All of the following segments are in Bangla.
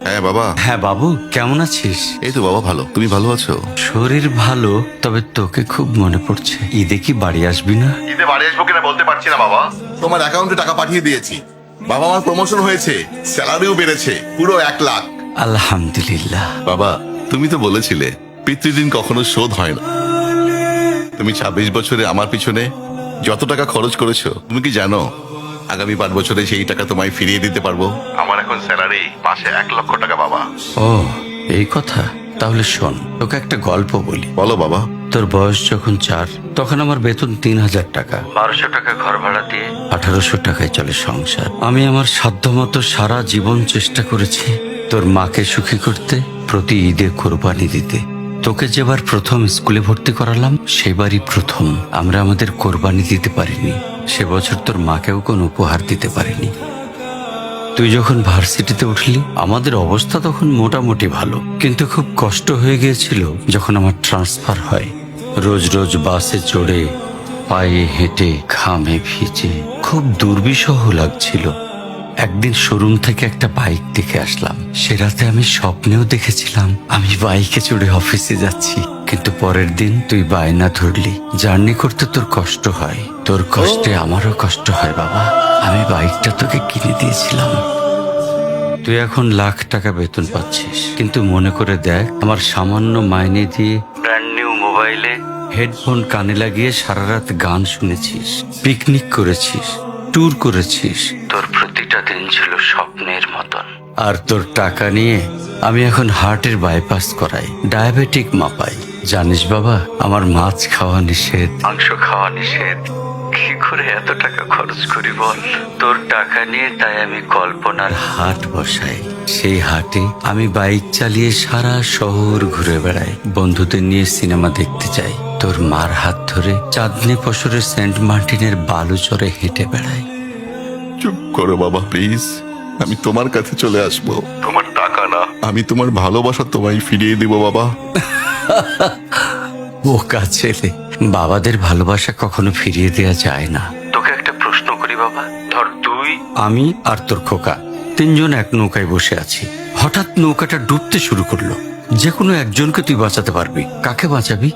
হ্যাঁ বাবা। হ্যাঁ বাবু, কেমন আছিস? এই তো বাবা ভালো, তুমি ভালো আছো? শরীর ভালো, তবে তোকে খুব মনে পড়ছে। ঈদে কি বাড়ি আসবি না? ঈদে বাড়ি আসবো কিনা বলতে পারছি না বাবা। তোমার অ্যাকাউন্টে টাকা পাঠিয়ে দিয়েছি বাবা, আমার প্রমোশন হয়েছে, স্যালারিও বেড়েছে পুরো 1 লাখ। আলহামদুলিল্লাহ। বাবা তুমি তো বলেছিলে পিতৃদিন কখনো শোধ হয় না। তুমি 26 বছরে আমার পিছনে যত টাকা খরচ করেছো, তুমি কি জানো আগামী 5 বছরে সেই টাকা তোমায় ফিরিয়ে দিতে পারবো। আমার এখন স্যালারি মাসে 1 লক্ষ টাকা বাবা। ও, এই কথা। তাহলে শোন, তোকে একটা গল্প বলি। বলো বাবা। তোর বয়স যখন 4, তখন আমার বেতন 3000 টাকা। 1200 টাকা ঘর ভাড়া দিয়ে 1800 টাকায় চলে সংসার। আমি আমার সাধ্যমতো সারা জীবন চেষ্টা করেছি তোর মাকে সুখী করতে, প্রতি ঈদে কোরবানি দিতে। তোকে যেবার প্রথম স্কুলে ভর্তি করালাম, সেবারই প্রথম আমরা আমাদের কোরবানি দিতে পারিনি। সে বছর তোর মাকেও কোনো উপহার দিতে পারিনি। তুই যখন ভার্সিটিতে উঠলি, আমাদের অবস্থা তখন মোটামুটি ভালো, কিন্তু খুব কষ্ট হয়ে গিয়েছিল যখন আমার ট্রান্সফার হয়। রোজ রোজ বাসে চড়ে, পায়ে হেঁটে, ঘামে ভিজে খুব দুর্বিষহ লাগছিল। একদিন শোরুম থেকে একটা বাইক দেখে আসলাম। সে রাতে আমি স্বপ্নেও দেখেছিলাম আমি বাইকে চড়ে অফিসে যাচ্ছি। কিন্তু পরের দিন তুই বায়না ধরলি, জার্নি করতে তোর কষ্ট হয়। তোর কষ্টে আমারও কষ্ট হয় বাবা। আমি বাইকটা তোকে কিনে দিয়েছিলাম। তুই এখন লাখ টাকা বেতন পাচ্ছিস, কিন্তু মনে করে দেখ, আমার সামান্য মাইনে দিয়ে ব্র্যান্ড নিউ মোবাইলে হেডফোন কানে লাগিয়ে সারা রাত গান শুনেছিস, পিকনিক করেছিস, ট্যুর করেছিস। তোর প্রতিটা দিন ছিল স্বপ্নের মতন। আর তোর টাকা নিয়ে আমি এখন হার্টের বাইপাস করাই, ডায়াবেটিক মাপাই। জানিস বাবা, আমার মাছ খাওয়া নিষেধ, মাংস খাওয়া নিষেধ। কি করে এত টাকা খরচ করি বল? তোর টাকা নিয়ে তাই আমি কল্পনার হাট বসাই। সেই হাটে আমি বাইক চালিয়ে সারা শহর ঘুরে বেড়াই, বন্ধুদের নিয়ে সিনেমা দেখতে যাই, তোর মার হাত ধরে চাঁদনি পশরে সেন্ট মার্টিনের বালুচরে হেঁটে বেড়াই। চুপ করো বাবা প্লিজ, আমি তোমার কাছে চলে আসবো। তোমার টাকা না, আমি তোমার ভালোবাসা তোমায় ফিরিয়ে দিব বাবা। বোকা ছেলে, বাবাদের ভালোবাসা কখনো ফিরিয়ে দেয়া যায় না। তোকে একটা প্রশ্ন করি বাবা, ধর তুই, আমি আর তোর খোকা তিনজন এক নৌকায় বসে আছি। হঠাৎ নৌকাটা ডুবতে শুরু করলো। যে কোনো একজনকে তুই বাঁচাতে পারবি, কাকে বাঁচাবি?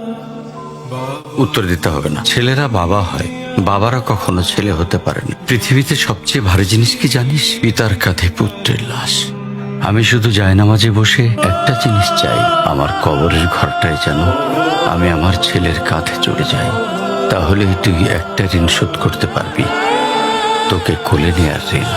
উত্তর দিতে হবে না। ছেলেরা বাবা হয়, বাবারা কখনো ছেলে হতে পারে না। পৃথিবীতে সবচেয়ে ভারী জিনিস কি জানিস? পিতার কাঁধে পুত্রের লাশ। আমি শুধু জায়নামাজে বসে একটা জিনিস চাই, আমার কবরের ঘরটায় যেন আমি আমার ছেলের কাঁধে চড়ে যাই। তাহলেই তুই একটা ঋণ শোধ করতে পারবি, তোকে কোলে নেয়ার ঋণ।